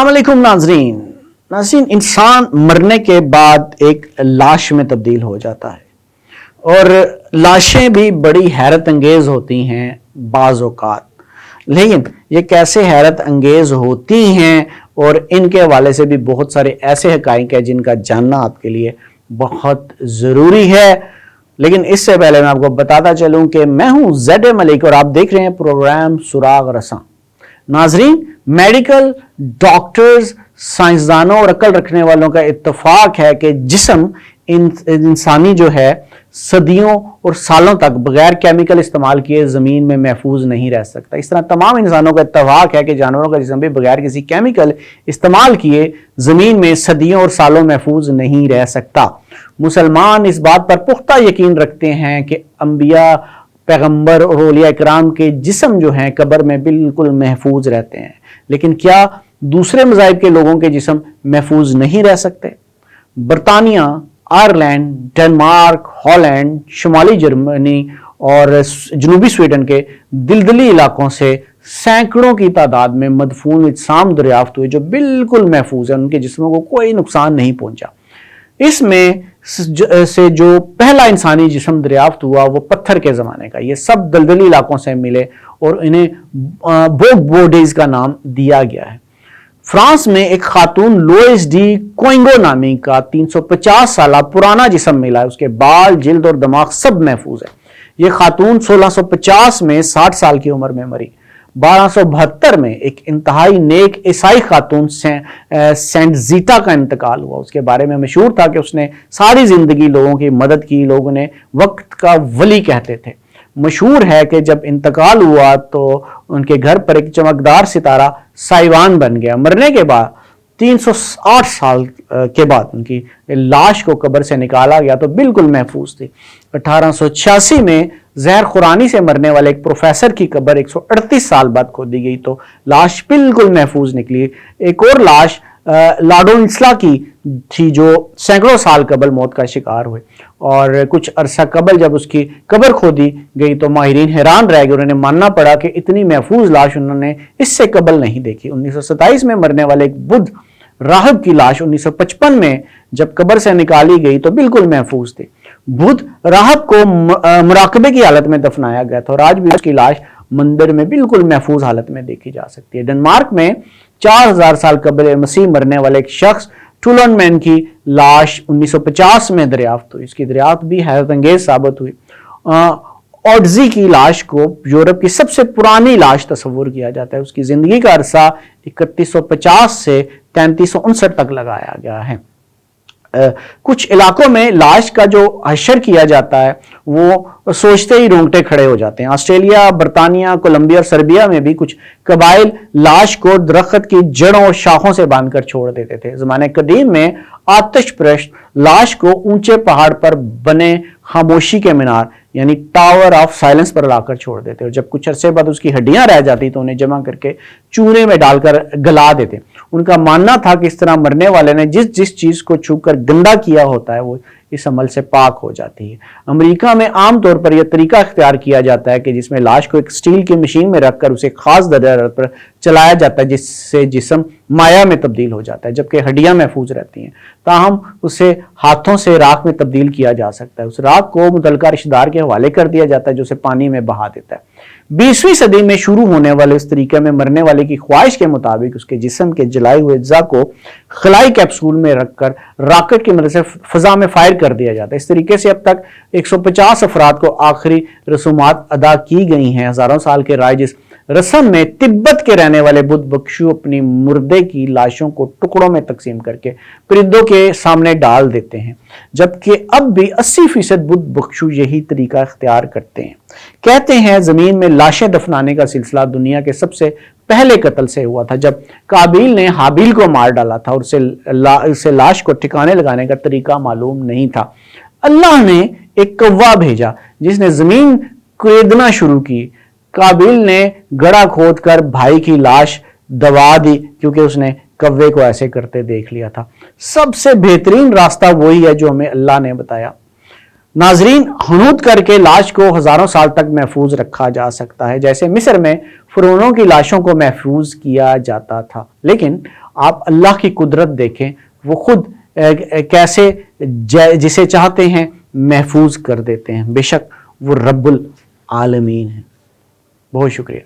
अस्सलाम वालेकुम नाजरीन। इंसान मरने के बाद एक लाश में तब्दील हो जाता है और लाशें भी बड़ी हैरत अंगेज होती हैं बाज़ औक़ात। लेकिन ये कैसे हैरत अंगेज होती हैं और इनके हवाले से भी बहुत सारे ऐसे हक़ाइक़ हैं जिनका जानना आपके लिए बहुत ज़रूरी है। लेकिन इससे पहले मैं आपको बताता चलूं कि मैं हूं ज़ेड मलिक और आप देख रहे हैं प्रोग्राम सुराग रसां। नाजरीन, मेडिकल, डॉक्टर्स, साइंसदानों और अक्ल रखने वालों का इत्तफाक है कि जिस्म इंसानी जो है सदियों और सालों तक बगैर केमिकल इस्तेमाल किए ज़मीन में महफूज नहीं रह सकता। इस तरह तमाम इंसानों का इत्तफाक है कि जानवरों का जिस्म भी बगैर किसी केमिकल इस्तेमाल किए ज़मीन में सदियों और सालों महफूज नहीं रह सकता। मुसलमान इस बात पर पुख्ता यकीन रखते हैं कि अंबिया, पैगंबर और औलिया इकराम के जिस्म जो हैं कब्र में बिल्कुल महफूज रहते हैं। लेकिन क्या दूसरे मज़ाहिब के लोगों के जिस्म महफूज नहीं रह सकते? बरतानिया, आयरलैंड, डेनमार्क, हॉलैंड, शुमाली जर्मनी और जनूबी स्वीडन के दिलदली इलाकों से सैकड़ों की तादाद में मदफून अजसाम दरियाफ्त हुए जो बिल्कुल महफूज हैं, उनके जिस्मों को कोई नुकसान नहीं पहुंचा। इसमें से जो पहला इंसानी जिस्म दरियाफ्त हुआ वो पत्थर के ज़माने का। ये सब दलदली इलाकों से मिले और इन्हें बोग बॉडीज का नाम दिया गया है। फ्रांस में एक खातून लोइस डी कोइंगो नामी का 350 साल पुराना जिस्म मिला है। उसके बाल, जिल्द और दिमाग सब महफूज है। ये खातून 1650 में 60 साल की उम्र में मरी। 1272 में एक इंतहाई नेक ईसाई खातून सेंट जीटा का इंतकाल हुआ। उसके बारे में मशहूर था कि उसने सारी जिंदगी लोगों की मदद की, लोग उन्हें वक्त का वली कहते थे। मशहूर है कि जब इंतकाल हुआ तो उनके घर पर एक चमकदार सितारा साइवान बन गया। मरने के बाद 308 साल के बाद उनकी लाश को कब्र से निकाला गया तो बिल्कुल महफूज थी। 1886 में जहर खुरानी से मरने वाले एक प्रोफेसर की कब्र 138 साल बाद खोदी गई तो लाश बिल्कुल महफूज निकली। एक और लाश लाडोनिस्ला की थी जो सैकड़ों साल कबल मौत का शिकार हुए और कुछ अरसा कबल जब उसकी कब्र खोदी गई तो माहिरीन हैरान रह गए। उन्हें मानना पड़ा कि इतनी महफूज लाश उन्होंने इससे कबल नहीं देखी। 1927 में मरने वाले एक बुद्ध राहब की लाश 1955 में जब कब्र से निकाली गई तो बिल्कुल महफूज थी। बुद्ध राहब को मुराकबे की हालत में दफनाया गया था और आज भी उसकी लाश मंदिर में बिल्कुल महफूज हालत में देखी जा सकती है। डेनमार्क में 4000 साल कबल मसीह मरने वाले एक शख्स टुलनमैन की लाश 1950 में दरियाफ्त हुई। इसकी दरियाफ्त भी हैरत अंगेज साबित हुई। ऑडजी की लाश को यूरोप की सबसे पुरानी लाश तस्वुर किया जाता है। उसकी जिंदगी का अरसा 3150 से 3359 तक लगाया गया है। कुछ इलाकों में लाश का जो हशर किया जाता है वो सोचते ही रोंगटे खड़े हो जाते हैं। ऑस्ट्रेलिया, बरतानिया, कोलंबिया और सर्बिया में भी कुछ कबाइल लाश को दरख्त की जड़ों और शाखों से बांधकर छोड़ देते थे। ज़माने कदीम में आतिश परस्त लाश को ऊंचे पहाड़ पर बने खामोशी के मीनार यानी टावर ऑफ साइलेंस पर लाकर छोड़ देते और जब कुछ अरसे बाद उसकी हड्डियां रह जाती तो उन्हें जमा करके चूने में डालकर गला देते। उनका मानना था कि इस तरह मरने वाले ने जिस जिस चीज को छूकर गंदा किया होता है वो इस अमल से पाक हो जाती है। अमेरिका में आमतौर पर यह तरीका इख्तियार किया जाता है कि जिसमें लाश को एक स्टील की मशीन में रखकर उसे खास दर्जे पर चलाया जाता है जिससे जिस्म माया में तब्दील हो जाता है जबकि हड्डियां महफूज रहती हैं। ताहम उसे हाथों से राख में तब्दील किया जा सकता है। उस राख को मुतल्लिका रिश्तेदार के हवाले कर दिया जाता है जो उसे पानी में बहा देता है। 20वीं सदी में शुरू होने वाले इस तरीके में मरने वाले की ख्वाहिश के मुताबिक उसके जिस्म के जलाए हुए अज्जा को खलाई कैप्सूल में रखकर रॉकेट की मदद से फजा में फायर कर दिया जाता है। इस तरीके से अब तक 150 अफराद को आखिरी रसूमात अदा की गई हैं। हजारों साल के राज इस रस्म में तिब्बत के रहने वाले बुद्ध भिक्षु अपनी मुर्दे की लाशों को टुकड़ों में तकसीम करके परिंदों के सामने डाल देते हैं जबकि अब भी 80% बुद्ध भिक्षु यही तरीका इख्तियार करते हैं। कहते हैं जमीन में लाशें दफनाने का सिलसिला दुनिया के सबसे पहले कत्ल से हुआ था जब काबिल ने हाबिल को मार डाला था और उसे लाश को ठिकाने लगाने का तरीका मालूम नहीं था। अल्लाह ने एक कौवा भेजा जिसने जमीन कुरेदना शुरू की। काबिल ने गड़ा खोद कर भाई की लाश दबा दी क्योंकि उसने कौवे को ऐसे करते देख लिया था। सबसे बेहतरीन रास्ता वही है जो हमें अल्लाह ने बताया। नाजरीन, हनूत करके लाश को हजारों साल तक महफूज रखा जा सकता है जैसे मिस्र में फिरौनों की लाशों को महफूज किया जाता था। लेकिन آپ اللہ کی قدرت دیکھیں، وہ خود کیسے جسے چاہتے ہیں محفوظ کر دیتے ہیں، بے شک وہ رب العالمین ہیں۔ بہت شکریہ۔